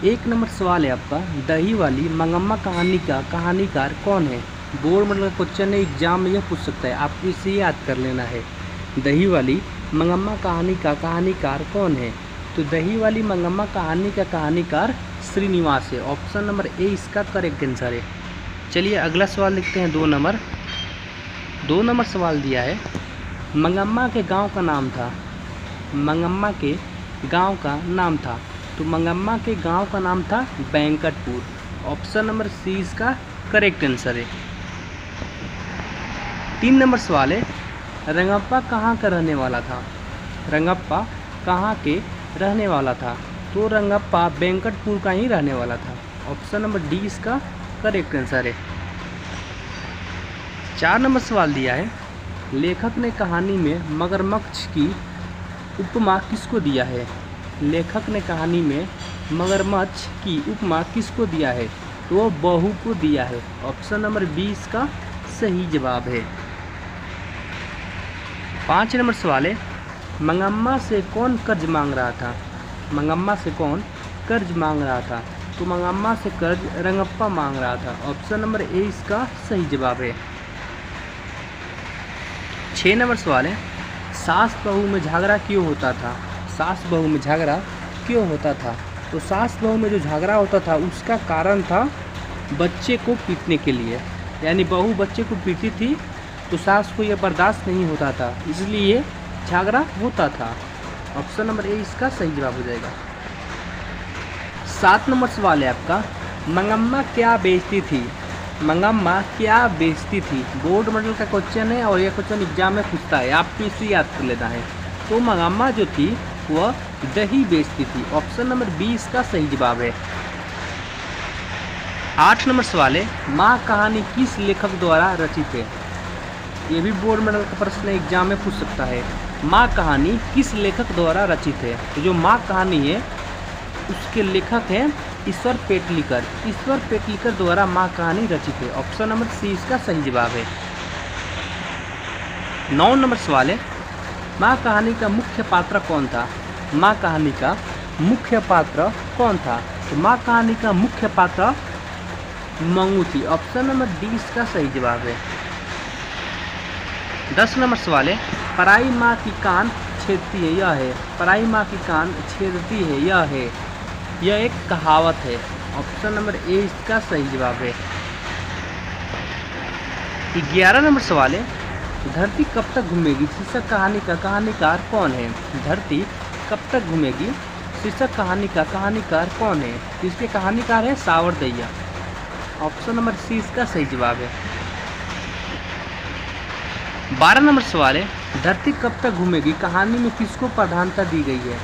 एक नंबर सवाल है आपका, दही वाली मंगम्मा कहानी का कहानीकार कौन है। बोर्ड मतलब क्वेश्चन है, एग्जाम में यह पूछ सकता है, आपको इसे याद कर लेना है। दही वाली मंगम्मा कहानी का कहानीकार कौन है। तो दही वाली मंगम्मा कहानी का कहानीकार श्रीनिवास है। ऑप्शन नंबर ए इसका करेक्ट आंसर है। चलिए अगला सवाल लिखते हैं। 2 नंबर सवाल दिया है, मंगम्मा के गांव का नाम था। मंगम्मा के गांव का नाम था, तो मंगम्मा के गांव का नाम था वेंकटपुर। ऑप्शन नंबर सी इसका करेक्ट आंसर है। 3 नंबर सवाल है, रंगप्पा कहाँ का रहने वाला था। रंगप्पा कहाँ के रहने वाला था। तो रंगप्पा वेंकटपुर का ही रहने वाला था। ऑप्शन नंबर डी इसका करेक्ट आंसर है। 4 नंबर सवाल दिया है, लेखक ने कहानी में मगरमच्छ की उपमा किसको दिया है। लेखक ने कहानी में मगरमच्छ की उपमा किसको दिया है। तो वो बहू को दिया है। ऑप्शन नंबर बी इसका सही जवाब है। 5 नंबर सवाल है, मंगम्मा से कौन कर्ज मांग रहा था। मंगम्मा से कौन कर्ज मांग रहा था। तो मंगम्मा से कर्ज रंगप्पा मांग रहा था। ऑप्शन नंबर ए इसका सही जवाब है। 6 नंबर सवाल है, सास बहू में झगड़ा क्यों होता था। सास बहू में झगड़ा क्यों होता था। तो सास बहू में जो झगड़ा होता था उसका कारण था बच्चे को पीटने के लिए, यानी बहू बच्चे को पीटती थी तो सास को यह बर्दाश्त नहीं होता था, इसलिए झगड़ा होता था। ऑप्शन नंबर ए इसका सही जवाब हो जाएगा। 7 नंबर सवाल है आपका, मंगम्मा क्या बेचती थी। मंगम्मा क्या बेचती थी। बोर्ड मॉडल का क्वेश्चन है और यह क्वेश्चन एग्जाम में पूछता है, आपको इसे याद कर लेना है। तो मंगम्मा जो थी वह दही बेचती थी। ऑप्शन नंबर बी इसका सही जवाब है। 8 नंबर सवाल है, माँ कहानी किस लेखक द्वारा रचित है। ये भी बोर्ड मॉडल का प्रश्न एग्जाम में पूछ सकता है। माँ कहानी किस लेखक द्वारा रचित है। तो जो माँ कहानी है उसके लेखक हैं ईश्वर पेटलीकर। ईश्वर पेटलीकर द्वारा माँ कहानी रचित है। ऑप्शन नंबर सी इसका सही जवाब है। 9 नंबर सवाल है, माँ कहानी का मुख्य पात्र कौन था। माँ कहानी का मुख्य पात्र कौन था। तो माँ कहानी का मुख्य पात्र मंगू थी। ऑप्शन नंबर डी इसका सही जवाब है। 10 नंबर सवाल है, पराई माँ की कान छेदती है यह है। पराई माँ की कान छेदती है यह है। यह एक कहावत है। ऑप्शन नंबर ए इसका सही जवाब है। 11 नंबर सवाल है, धरती कब तक घूमेगी शीर्षक कहानी का कहानीकार कौन है। धरती कब तक घूमेगी शीर्षक कहानी का कहानीकार कौन है। इसके कहानीकार है सावरदैया। ऑप्शन नंबर सी इसका सही जवाब है। 12 नंबर सवाल है, धरती कब तक घूमेगी कहानी में किसको प्रधानता दी गई है।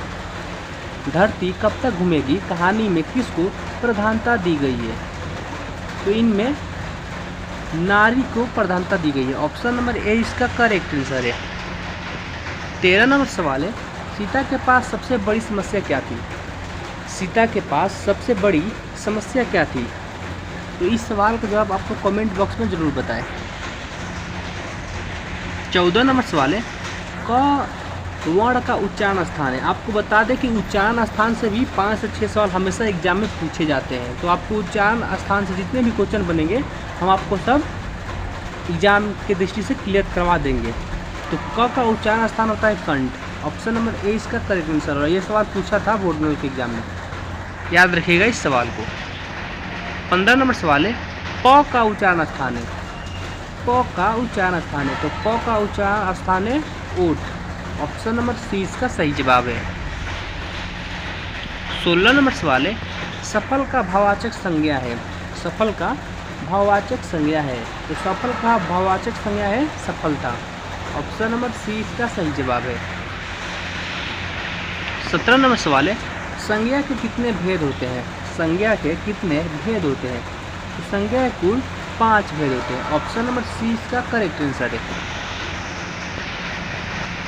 धरती कब तक घूमेगी कहानी में किसको प्रधानता दी गई है। तो इनमें नारी को प्रधानता दी गई है। ऑप्शन नंबर ए इसका करेक्ट आंसर है। 13 नंबर सवाल है, सीता के पास सबसे बड़ी समस्या क्या थी। सीता के पास सबसे बड़ी समस्या क्या थी। तो इस सवाल का जवाब आपको कमेंट बॉक्स में ज़रूर बताएं। 14 नंबर सवाल है, क वर्ण का उच्चारण स्थान है। आपको बता दें कि उच्चारण स्थान से भी 5 से 6 सवाल हमेशा एग्जाम में पूछे जाते हैं। तो आपको उच्चारण स्थान से जितने भी क्वेश्चन बनेंगे हम आपको सब एग्जाम के दृष्टि से क्लियर करवा देंगे। तो क का उच्चारण स्थान होता है कंठ। ऑप्शन नंबर ए इसका करेक्ट आंसर है। ये सवाल पूछा था बोर्ड में के एग्जाम में, याद रखिएगा इस सवाल को। 15 नंबर सवाल है, प का उच्चारण स्थान है। प का उच्चारण स्थान है। तो प का उच्चारण स्थान है ओठ। ऑप्शन नंबर सी इसका सही जवाब है। 16 नंबर सवाल है, सफल का भाववाचक संज्ञा है। सफल का भाववाचक संज्ञा है। तो सफल का भाववाचक संज्ञा है सफलता। ऑप्शन नंबर सी इसका सही जवाब है। 17 नंबर सवाल है, संज्ञा के कितने भेद होते हैं। संज्ञा के कितने भेद होते हैं। तो संज्ञा के कुल 5 भेद होते हैं। ऑप्शन नंबर सी इसका करेक्ट आंसर है।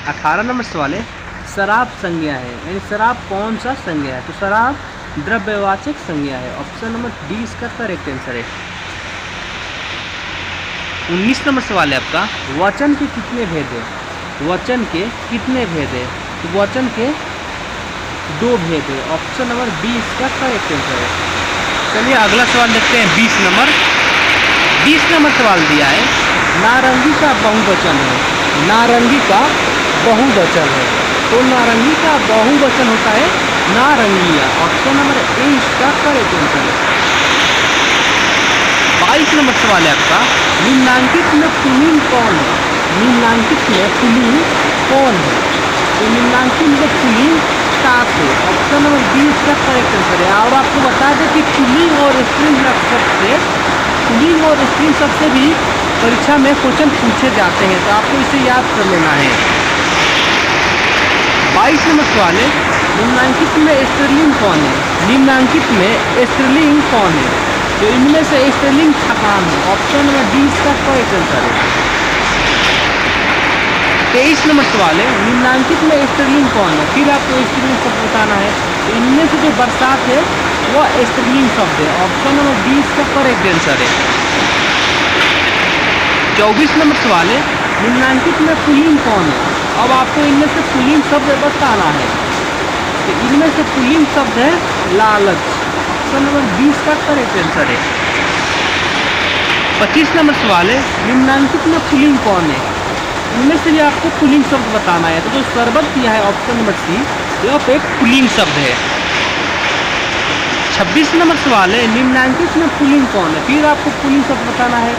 18 नंबर सवाल है, शराब संज्ञा है, यानी शराब कौन सा संज्ञा है। तो शराब द्रव्यवाचक संज्ञा है। ऑप्शन नंबर डी इसका करेक्ट आंसर है। 19 नंबर सवाल है आपका, वचन के कितने भेद है। वचन के कितने भेद है। तो वचन के दो भेद है। ऑप्शन नंबर बी इसका करेक्ट आंसर है। चलिए अगला सवाल देखते हैं 20 नंबर। 20 नंबर सवाल दिया है, नारंगी का बहुवचन है। नारंगी का बहुवचन है, तो नारंगी का बहुवचन होता है नारंगिया। ऑप्शन नंबर ए इसका करेक्ट आंसर है। 22 नंबर सवाल है आपका, निम्नांकित में पुल्लिंग कौन है? निम्नांकित में पुल्लिंग कौन है? तो निम्नांकित में पुल्लिंग सात है। ऑप्शन नंबर बी इसका करेक्ट आंसर है। और आपको बता दें कि पुल्लिंग और स्त्रीलिंग शब्द से भी परीक्षा में क्वेश्चन पूछे जाते हैं, तो आपको इसे याद कर लेना है। 22 नंबर सवाल है, निम्नांकित में स्त्रीलिंग कौन है? निम्नांकित में स्त्रीलिंग कौन है? तो इनमें से स्त्रीलिंग थकान है। ऑप्शन नंबर डी इसका करेक्ट आंसर है। 23 नंबर सवाल है, निम्नांकित में स्त्रीलिंग कौन है? फिर आपको स्त्रीलिंग शब्द बताना है। तो इनमें से जो बरसात है वह स्त्रीलिंग शब्द है। ऑप्शन नंबर डी इसका करेक्ट आंसर है। 24 नंबर सवाल है, निम्नांकित में पुल्लिंग कौन है? अब आपको इनमें से पुल्लिंग शब्द बताना है। तो इनमें से पुल्लिंग शब्द है लालच। ऑप्शन नंबर 20 का करेक्ट आंसर है। 25 नंबर सवाल है, निम्नांकित में पुल्लिंग कौन है? इनमें से भी आपको पुल्लिंग शब्द बताना है। तो जो शरबत दिया है ऑप्शन नंबर सी, यह एक पुल्लिंग शब्द है। 26 नंबर सवाल है, निम्नांकित में पुल्लिंग कौन है? फिर आपको पुल्लिंग शब्द बताना है।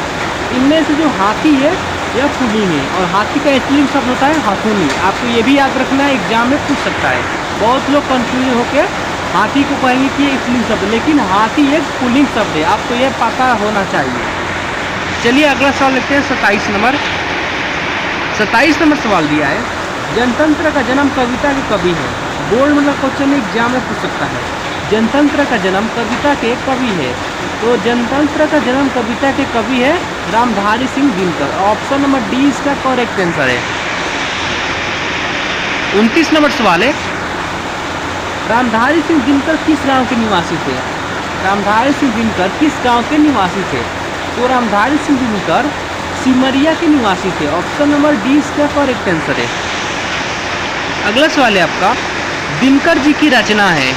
इनमें से जो हाथी है यह पुल्लिंग है, और हाथी का स्त्रीलिंग शब्द होता है हाथूनी। आपको ये भी याद रखना है, एग्जाम में पूछ सकता है। बहुत लोग कंफ्यूज होकर हाथी को कहेंगे कि ये स्त्रीलिंग शब्द, लेकिन हाथी एक पुल्लिंग शब्द है, आपको यह पता होना चाहिए। चलिए अगला सवाल लिखते हैं 27 नंबर। 27 नंबर सवाल दिया है, जनतंत्र का जन्म कविता के कवि है। बोर्ड में क्वेश्चन एग्जाम में पूछ सकता है। जनतंत्र का जन्म कविता के कवि है, तो जनतंत्र का जन्म कविता के कवि है Ramdhari Singh Dinkar. Option number D इसका करेक्ट आंसर है। 29 नंबर सवाल है, रामधारी सिंह दिनकर किस गांव के निवासी थे? रामधारी सिंह दिनकर किस गांव के निवासी थे? तो रामधारी सिंह दिनकर सिमरिया के निवासी थे। ऑप्शन नंबर डी इसका करेक्ट आंसर है। अगला सवाल है आपका, दिनकर जी की रचना है।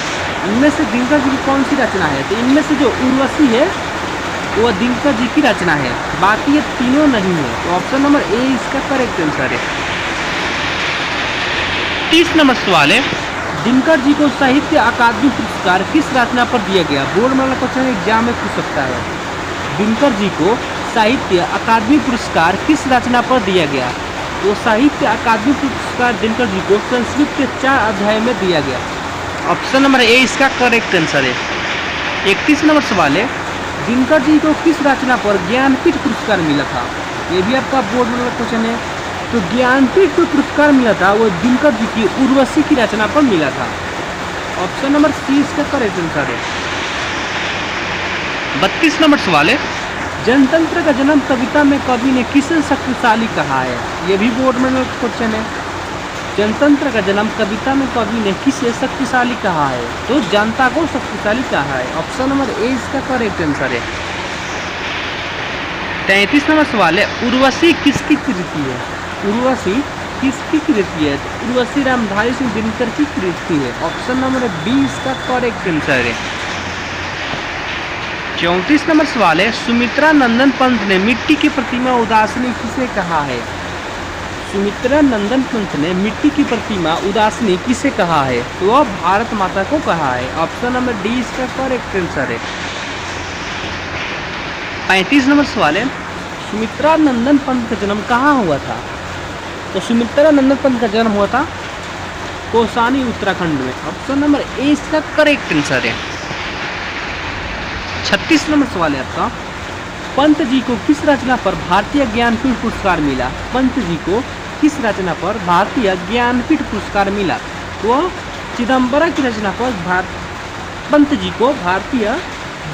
इनमें से दिनकर जी की कौन सी रचना है? तो इनमें से जो उर्वशी है वह दिनकर जी की रचना है, बाकी ये तीनों नहीं है। तो ऑप्शन नंबर ए इसका करेक्ट आंसर है। 30 नंबर सवाल है, दिनकर जी को साहित्य अकादमी पुरस्कार किस रचना पर दिया गया? बोर्ड में क्वेश्चन एग्जाम में पूछ सकता है। दिनकर जी को साहित्य अकादमी पुरस्कार किस रचना पर दिया गया? तो साहित्य अकादमी पुरस्कार दिनकर जी को संस्कृत के 4 अध्याय में दिया गया। ऑप्शन नंबर ए इसका करेक्ट आंसर है। 31 नंबर सवाल है, दिनकर जी को किस रचना पर ज्ञानपीठ पुरस्कार मिला था? ये भी आपका बोर्ड में क्वेश्चन है। तो ज्ञानपीठ जो पुरस्कार मिला था वो दिनकर जी की उर्वशी की रचना पर मिला था। ऑप्शन नंबर सी इसका करेक्ट आंसर है। 32 नंबर सवाल है, जनतंत्र का जन्म कविता में कवि ने किसे शक्तिशाली कहा है? ये भी बोर्ड में क्वेश्चन है। जनतंत्र का जन्म कविता में कवि ने किसे शक्तिशाली कहा है? तो जनता को शक्तिशाली कहा है। ऑप्शन नंबर ए इसका करेक्ट आंसर है। 33 नंबर सवाल है, उर्वशी किसकी कृति है? उर्वशी किसकी कृति है? तो उर्वशी रामधारी सिंह दिनकर की कृति है। ऑप्शन नंबर बी इसका करेक्ट आंसर है। 34 नंबर सवाल है, सुमित्रा नंदन पंत ने मिट्टी की प्रतिमा उदासीनी किसे कहा है? सुमित्रा नंदन पंत ने मिट्टी की प्रतिमा उदासीनी किसे कहा है? तो वह भारत माता को कहा है। ऑप्शन नंबर डी इसका करेक्ट आंसर है। 35 नंबर सवाल है, सुमित्रा नंदन पंत का जन्म कहाँ हुआ था? तो सुमित्रा नंदन पंत का जन्म हुआ था कौसानी उत्तराखंड में। ऑप्शन नंबर ए इसका करेक्ट आंसर है। 36 नंबर सवाल है आपका, पंत जी को किस रचना पर भारतीय ज्ञानपीठ पुरस्कार मिला? पंत जी को किस रचना पर भारतीय ज्ञानपीठ पुरस्कार मिला? तो चिदम्बरा की रचना पर पंत जी को भारतीय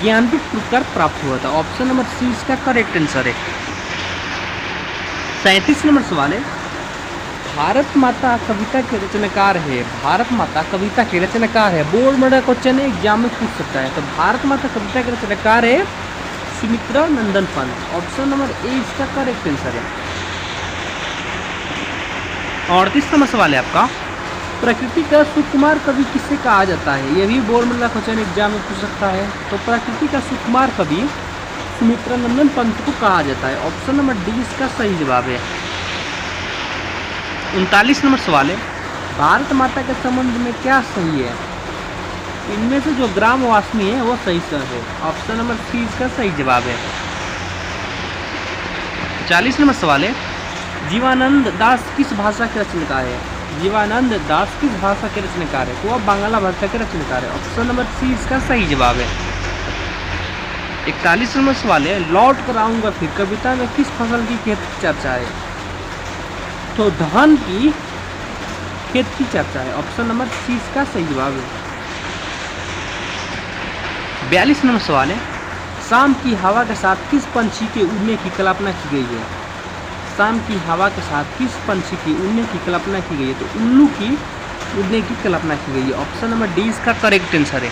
ज्ञानपीठ पुरस्कार प्राप्त हुआ था। ऑप्शन नंबर सी इसका करेक्ट आंसर है। 37 नंबर सवाल है, भारत माता कविता के रचनाकार है। भारत माता कविता के रचनाकार है, बोर्ड में क्वेश्चन एग्जाम में पूछ सकता है। तो भारत माता कविता के रचनाकार है सुमित्रा नंदन पंत। ऑप्शन नंबर ए इसका करेक्ट आंसर है। 38 नंबर सवाल है आपका, प्रकृति का सुकुमार कवि किसे कहा जाता है? ये भी बोर्ड में क्वेश्चन एग्जाम में पूछ सकता है। तो प्रकृति का सुकुमार कवि सुमित्रानंदन पंत को कहा जाता है। ऑप्शन नंबर डी इसका सही जवाब है। 39 नंबर सवाल है, भारत माता के संबंध में क्या सही है? इनमें से जो ग्राम वासनी है वो सही है। ऑप्शन नंबर सी इसका सही जवाब है। 40 नंबर सवाल है, जीवानंद दास किस भाषा के रचनाकार है? जीवानंद दास किस भाषा के रचनाकार है? तो वह बांग्ला भाषा के रचनाकार है। ऑप्शन नंबर सी इसका सही जवाब है। 41 नंबर सवाल है, लौट कर आऊंगा फिर कविता में किस फसल की खेत की चर्चा है? तो धान की खेत की चर्चा है। ऑप्शन नंबर सी इसका सही जवाब है। 42 नंबर सवाल है, शाम की हवा के साथ किस पंछी के उड़ने की कल्पना की गई है? शाम की हवा के साथ किस पंछी की उड़ने की कल्पना की गई है? तो उल्लू की उड़ने की कल्पना की गई है। ऑप्शन नंबर डी इसका करेक्ट आंसर है।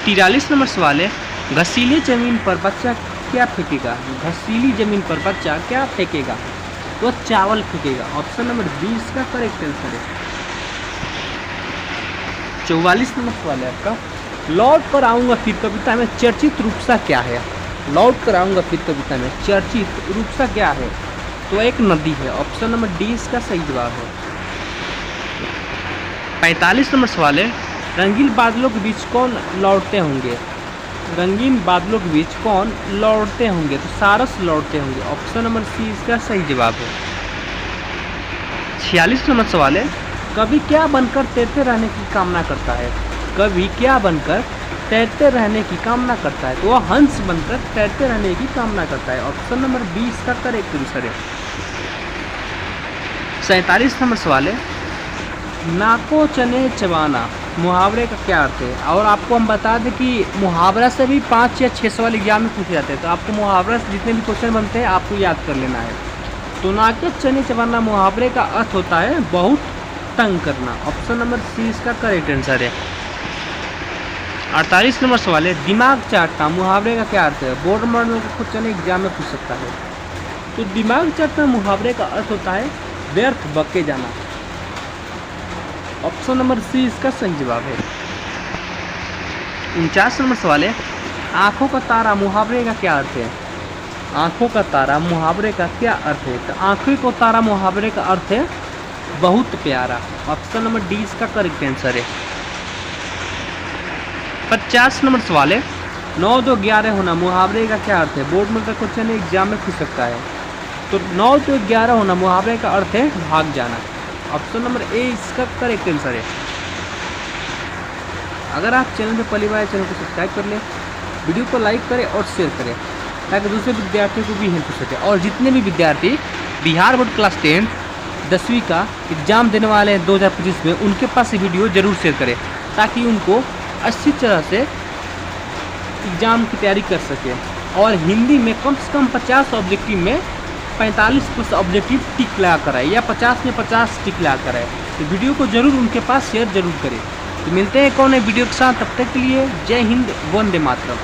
43 नंबर सवाल है, घसीली जमीन पर बच्चा क्या फेंकेगा? घसीली जमीन पर बच्चा क्या फेंकेगा? तो चावल फेंकेगा। ऑप्शन नंबर बी इसका करेक्ट आंसर है। 44 नंबर सवाल है आपका, लौट कर आऊंगा फिर कविता में चर्चित रूपसा क्या है? लौट कर आऊंगा फिर कविता में चर्चित रूपसा क्या है? तो एक नदी है। ऑप्शन नंबर डी इसका सही जवाब है। 45 नंबर सवाल है, रंगीन बादलों के बीच कौन लौटते होंगे? रंगीन बादलों के बीच कौन लौटते होंगे? तो सारस लौटते होंगे। ऑप्शन नंबर सी इसका सही जवाब है। 46 नंबर सवाल है, कवि क्या बनकर तैरते रहने की कामना करता है? कवि क्या बनकर तैरते रहने की कामना करता है? तो वह हंस बनकर तैरते रहने की कामना करता है। ऑप्शन नंबर बी इसका करेक्ट आंसर है। 47 नंबर सवाल है, नाको चने चबाना मुहावरे का क्या अर्थ है? और आपको हम बता दें कि मुहावरा से भी 5 या 6 सवाल एग्जाम में पूछे जाते हैं। तो आपको मुहावरा से जितने भी क्वेश्चन बनते हैं आपको याद कर लेना है। तो नाको चने चबाना मुहावरे का अर्थ होता है बहुत तंग करना। ऑप्शन नंबर सी इसका करेक्ट आंसर है। 48 नंबर सवाल है, दिमाग चाटना मुहावरे का क्या अर्थ है? बोर्ड मॉडल का क्वेश्चन एग्जाम में पूछ सकता है। तो दिमाग चाटना मुहावरे का अर्थ होता है व्यर्थ बके जाना। ऑप्शन नंबर सी इसका सही जवाब है। 49 नंबर सवाल है, आंखों का तारा मुहावरे का क्या अर्थ है? आंखों का तारा मुहावरे का क्या अर्थ है? तो आंखों को तारा मुहावरे का अर्थ है बहुत प्यारा। ऑप्शन नंबर डी इसका करेक्ट आंसर है। 50 नंबर सवाल है, 9 2 11 होना मुहावरे का क्या अर्थ है? बोर्ड में क्वेश्चन एग्जाम में पूछ सकता है। तो 9 2 11 होना मुहावरे का अर्थ है भाग जाना। ऑप्शन नंबर ए इसका करेक्ट आंसर है। अगर आप चैनल पर पहली बार चैनल को सब्सक्राइब कर लें, वीडियो को लाइक करें और शेयर करें ताकि दूसरे विद्यार्थियों को भी हेल्प हो सके। और जितने भी विद्यार्थी बिहार बोर्ड क्लास 10 10वीं का एग्ज़ाम देने वाले हैं 2025 में, उनके पास ये वीडियो ज़रूर शेयर करें ताकि उनको अच्छी तरह से एग्ज़ाम की तैयारी कर सके। और हिंदी में कम से कम 50 ऑब्जेक्टिव में 45 ऑब्जेक्टिव टिक लगा कर आए या 50 में 50 टिक लगा कर आए। तो वीडियो को जरूर उनके पास शेयर जरूर करें। तो मिलते हैं कौन है वीडियो के साथ, तब तक के लिए जय हिंद, वंदे मातरम।